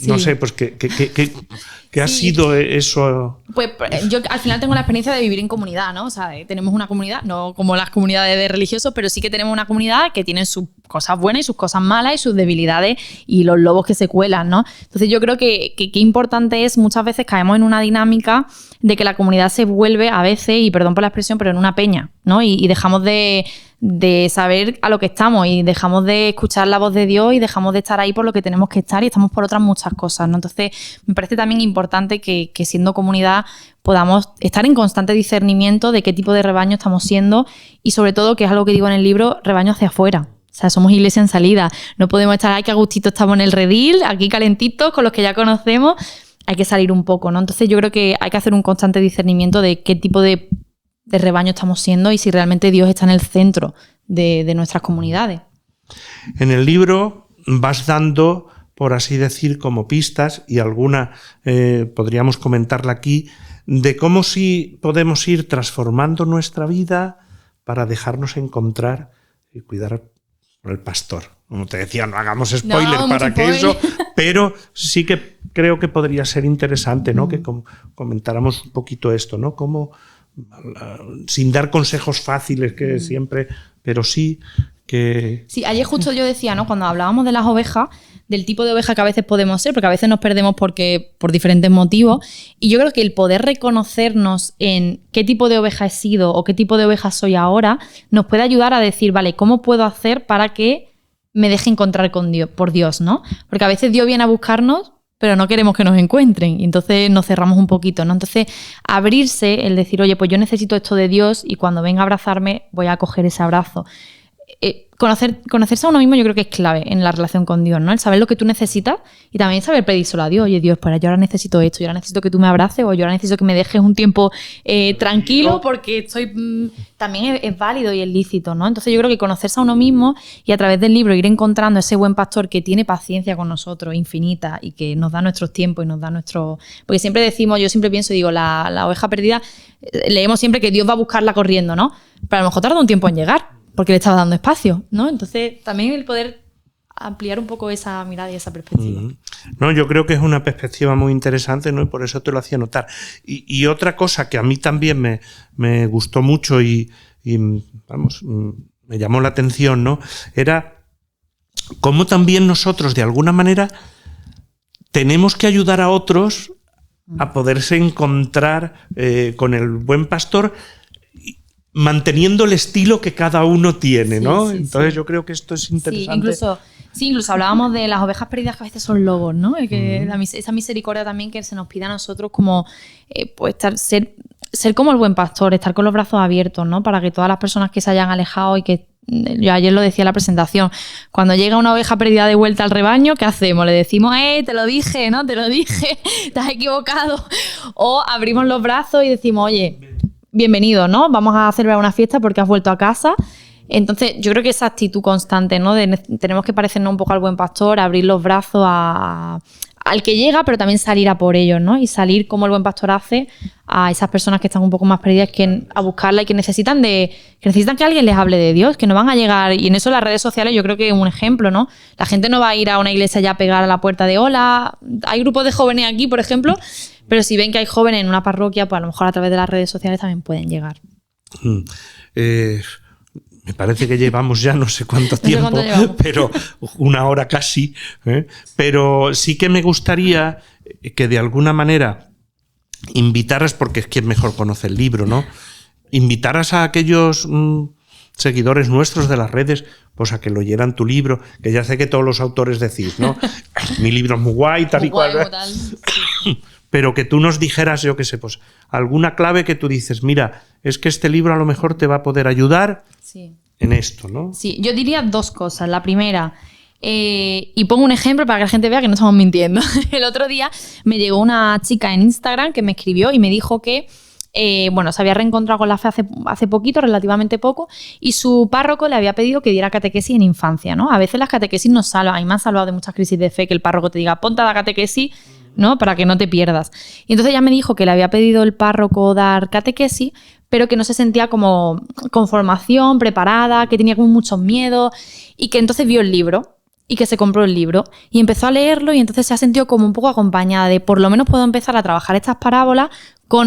no sé, pues ¿qué ha sido eso? Pues yo al final tengo la experiencia de vivir en comunidad, ¿no? O sea, tenemos una comunidad, no como las comunidades de religiosos, pero sí que tenemos una comunidad que tiene sus cosas buenas y sus cosas malas y sus debilidades y los lobos que se cuelan, ¿no? Entonces yo creo que importante es, muchas veces caemos en una dinámica de que la comunidad se vuelve a veces, y perdón por la expresión, pero en una peña, ¿no? Y dejamos de saber a lo que estamos y dejamos de escuchar la voz de Dios y dejamos de estar ahí por lo que tenemos que estar y estamos por otras muchas cosas, ¿no? Entonces me parece también importante que siendo comunidad podamos estar en constante discernimiento de qué tipo de rebaño estamos siendo, y sobre todo, que es algo que digo en el libro, rebaño hacia afuera. O sea, somos iglesia en salida. No podemos estar aquí a gustito, estamos en el redil, aquí calentitos con los que ya conocemos. Hay que salir un poco, ¿no? Entonces yo creo que hay que hacer un constante discernimiento de qué tipo de rebaño estamos siendo y si realmente Dios está en el centro de nuestras comunidades. En el libro vas dando, por así decir, como pistas, y alguna podríamos comentarla aquí, de cómo sí podemos ir transformando nuestra vida para dejarnos encontrar y cuidar por el pastor. Como te decía, no hagamos spoiler para que eso, pero sí que creo que podría ser interesante, ¿no? Que comentáramos un poquito esto, ¿no? Cómo, sin dar consejos fáciles que siempre, pero sí que... Sí, ayer justo yo decía, ¿no? Cuando hablábamos de las ovejas, del tipo de oveja que a veces podemos ser, porque a veces nos perdemos por diferentes motivos, y yo creo que el poder reconocernos en qué tipo de oveja he sido o qué tipo de oveja soy ahora, nos puede ayudar a decir, vale, ¿cómo puedo hacer para que me deje encontrar con Dios, por Dios, ¿no? Porque a veces Dios viene a buscarnos, pero no queremos que nos encuentren, y entonces nos cerramos un poquito, ¿no? Entonces, abrirse, el decir, oye, pues yo necesito esto de Dios, y cuando venga a abrazarme, voy a coger ese abrazo. Conocerse a uno mismo yo creo que es clave en la relación con Dios, ¿no? El saber lo que tú necesitas y también saber pedírselo a Dios. Oye, Dios, pues yo ahora necesito esto, yo ahora necesito que tú me abraces, o yo ahora necesito que me dejes un tiempo tranquilo, porque estoy también es válido y es lícito, ¿no? Entonces yo creo que conocerse a uno mismo y a través del libro ir encontrando ese buen pastor que tiene paciencia con nosotros, infinita, y que nos da nuestros tiempos y nos da nuestro... Porque siempre decimos, yo siempre pienso y digo, la oveja perdida, leemos siempre que Dios va a buscarla corriendo, ¿no? Pero a lo mejor tarda un tiempo en llegar, porque le estaba dando espacio, ¿no? Entonces, también el poder ampliar un poco esa mirada y esa perspectiva. No, yo creo que es una perspectiva muy interesante, ¿no? Y por eso te lo hacía notar. Y otra cosa que a mí también me gustó mucho y vamos, me llamó la atención, ¿no? Era cómo también nosotros, de alguna manera, tenemos que ayudar a otros a poderse encontrar con el buen pastor, manteniendo el estilo que cada uno tiene, ¿no? Entonces yo creo que esto es interesante. Sí, incluso hablábamos de las ovejas perdidas que a veces son lobos, ¿no? Y que esa misericordia también que se nos pide a nosotros como pues ser como el buen pastor, estar con los brazos abiertos, ¿no? Para que todas las personas que se hayan alejado y que yo ayer lo decía en la presentación, cuando llega una oveja perdida de vuelta al rebaño, ¿qué hacemos? Le decimos, te lo dije, ¿no? Te lo dije, te has equivocado. O abrimos los brazos y decimos, oye, bienvenido, ¿no? Vamos a celebrar una fiesta porque has vuelto a casa. Entonces, yo creo que esa actitud constante, ¿no? Tenemos que parecernos un poco al buen pastor, abrir los brazos al que llega, pero también salir a por ellos, ¿no? Y salir como el buen pastor hace a esas personas que están un poco más perdidas, a buscarla y que necesitan que alguien les hable de Dios, que no van a llegar. Y en eso las redes sociales yo creo que es un ejemplo, ¿no? La gente no va a ir a una iglesia ya a pegar a la puerta de hola. Hay grupos de jóvenes aquí, por ejemplo, pero si ven que hay jóvenes en una parroquia, pues a lo mejor a través de las redes sociales también pueden llegar. Me parece que llevamos ya no sé cuánto tiempo, pero 1 hora casi. Pero sí que me gustaría que de alguna manera invitaras, porque es quien mejor conoce el libro, ¿no? Invitaras a aquellos seguidores nuestros de las redes, pues a que lo leyeran tu libro, que ya sé que todos los autores decís, ¿no? Mi libro es muy guay, tal y cual. Sí. Pero que tú nos dijeras, yo qué sé, pues alguna clave que tú dices, mira, es que este libro a lo mejor te va a poder ayudar en esto, ¿no? Sí, yo diría 2 cosas. La primera, y pongo un ejemplo para que la gente vea que no estamos mintiendo. El otro día me llegó una chica en Instagram que me escribió y me dijo que se había reencontrado con la fe hace poquito, relativamente poco, y su párroco le había pedido que diera catequesis en infancia, ¿no? A veces las catequesis nos salvan. A mí me han salvado de muchas crisis de fe que el párroco te diga, ponte a la catequesis, ¿no? Para que no te pierdas. Y entonces ella me dijo que le había pedido el párroco dar catequesis, pero que no se sentía como con formación, preparada, que tenía como muchos miedos, y que entonces vio el libro y que se compró el libro y empezó a leerlo, y entonces se ha sentido como un poco acompañada de por lo menos puedo empezar a trabajar estas parábolas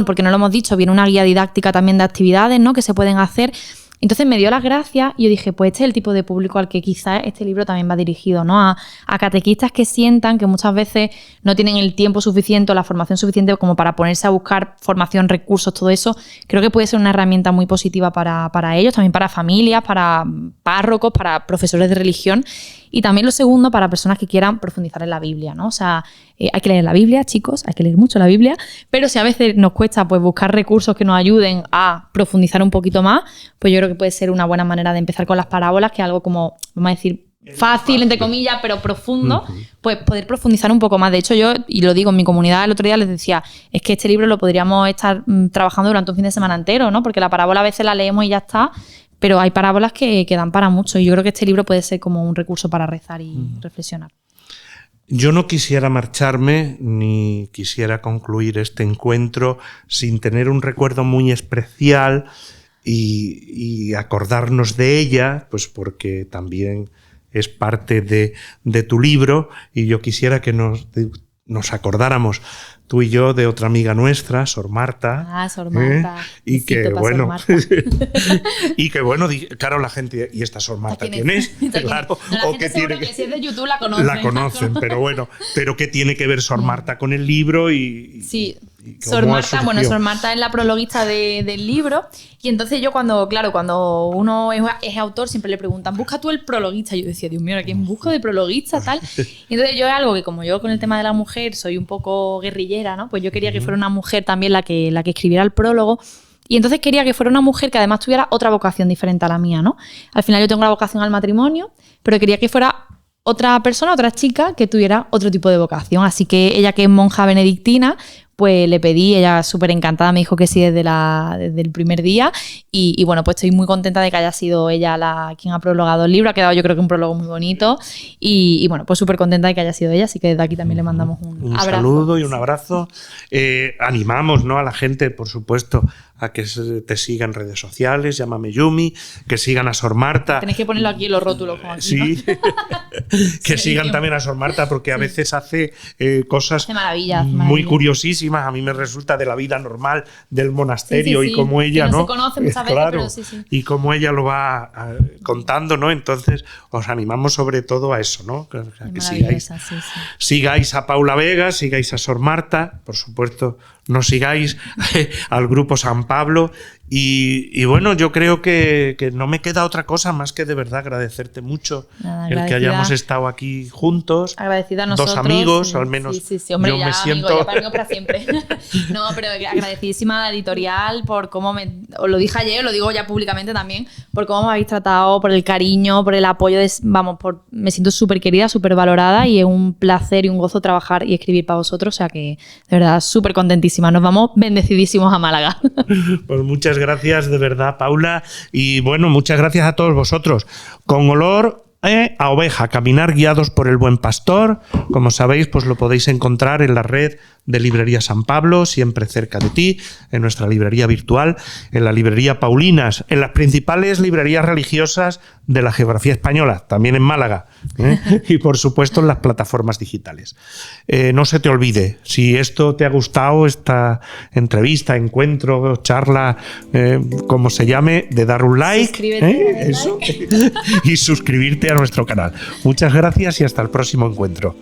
porque no lo hemos dicho, viene una guía didáctica también de actividades, ¿no? Que se pueden hacer. Entonces me dio las gracias y yo dije, pues este es el tipo de público al que quizás este libro también va dirigido, ¿no? A catequistas que sientan que muchas veces no tienen el tiempo suficiente o la formación suficiente como para ponerse a buscar formación, recursos, todo eso. Creo que puede ser una herramienta muy positiva para ellos, también para familias, para párrocos, para profesores de religión. Y también lo segundo, para personas que quieran profundizar en la Biblia, ¿no? O sea, hay que leer la Biblia, chicos, hay que leer mucho la Biblia, pero si a veces nos cuesta pues buscar recursos que nos ayuden a profundizar un poquito más, pues yo creo que puede ser una buena manera de empezar con las parábolas, que es algo como, vamos a decir, fácil, entre comillas, pero profundo, pues poder profundizar un poco más. De hecho, yo, y lo digo en mi comunidad el otro día, les decía, es que este libro lo podríamos estar trabajando durante un fin de semana entero, ¿no? Porque la parábola a veces la leemos y ya está, pero hay parábolas que dan para mucho y yo creo que este libro puede ser como un recurso para rezar y reflexionar. Yo no quisiera marcharme ni quisiera concluir este encuentro sin tener un recuerdo muy especial y acordarnos de ella, pues porque también es parte de tu libro, y yo quisiera que nos acordáramos tú y yo de otra amiga nuestra, Sor Marta. Ah, Sor Marta. Y que bueno, y que bueno, claro, la gente, ¿y esta Sor Marta quién es? Claro, no, o que tiene que si es de YouTube la conocen. La conocen, pero bueno, pero ¿qué tiene que ver Sor Marta con el libro? Sí. Sor Marta es la prologuista del libro, y entonces yo cuando uno es autor siempre le preguntan, busca tú el prologuista. Yo decía, Dios mío, ¿a quién busco de prologuista? Tal. Y entonces yo es algo que, como yo con el tema de la mujer soy un poco guerrillera, ¿no? Pues yo quería que fuera una mujer también la que escribiera el prólogo. Y entonces quería que fuera una mujer que además tuviera otra vocación diferente a la mía, ¿no? Al final yo tengo la vocación al matrimonio, pero quería que fuera otra persona, otra chica que tuviera otro tipo de vocación. Así que ella, que es monja benedictina, pues le pedí, ella súper encantada, me dijo que sí desde el primer día, y bueno, pues estoy muy contenta de que haya sido ella quien ha prologado el libro. Ha quedado, yo creo que un prólogo muy bonito, y bueno, pues súper contenta de que haya sido ella, así que desde aquí también le mandamos un abrazo. Saludo y un abrazo. Animamos, ¿no?, a la gente, por supuesto, a que te sigan en redes sociales, llámame Yumi, que sigan a Sor Marta. Tenéis que ponerlo aquí en los rótulos. Como aquí, sí, ¿no? Que sigan también a Sor Marta, porque a veces hace cosas muy curiosísimas. A mí me resulta de la vida normal del monasterio, y como ella, que no se conoce muchas veces, claro, pero sí. Y como ella lo va contando, ¿no? Entonces os animamos sobre todo a eso, ¿no? Que sigáis a Paula Vega, sigáis a Sor Marta, por supuesto, no sigáis al Grupo San Pablo. Y bueno, yo creo que no me queda otra cosa más que de verdad agradecerte mucho el que hayamos estado aquí juntos. Agradecida a nosotros. Dos amigos, al menos. Sí, hombre, yo ya, me siento... amigo, ya para siempre. No, pero agradecidísima a la editorial por cómo os lo dije ayer, lo digo ya públicamente también, por cómo me habéis tratado, por el cariño, por el apoyo. Me siento súper querida, súper valorada, y es un placer y un gozo trabajar y escribir para vosotros. O sea que, de verdad, súper contentísima. Nos vamos bendecidísimos a Málaga. Pues muchas gracias, de verdad, Paula. Y bueno, muchas gracias a todos vosotros. Con olor a oveja, caminar guiados por el buen pastor. Como sabéis, pues lo podéis encontrar en la red de Librería San Pablo, siempre cerca de ti, en nuestra librería virtual, en la librería Paulinas, en las principales librerías religiosas de la geografía española, también en Málaga, y por supuesto en las plataformas digitales. No se te olvide, si esto te ha gustado, esta entrevista, encuentro, charla, como se llame, de dar un like, eso, y suscribirte a nuestro canal. Muchas gracias y hasta el próximo encuentro.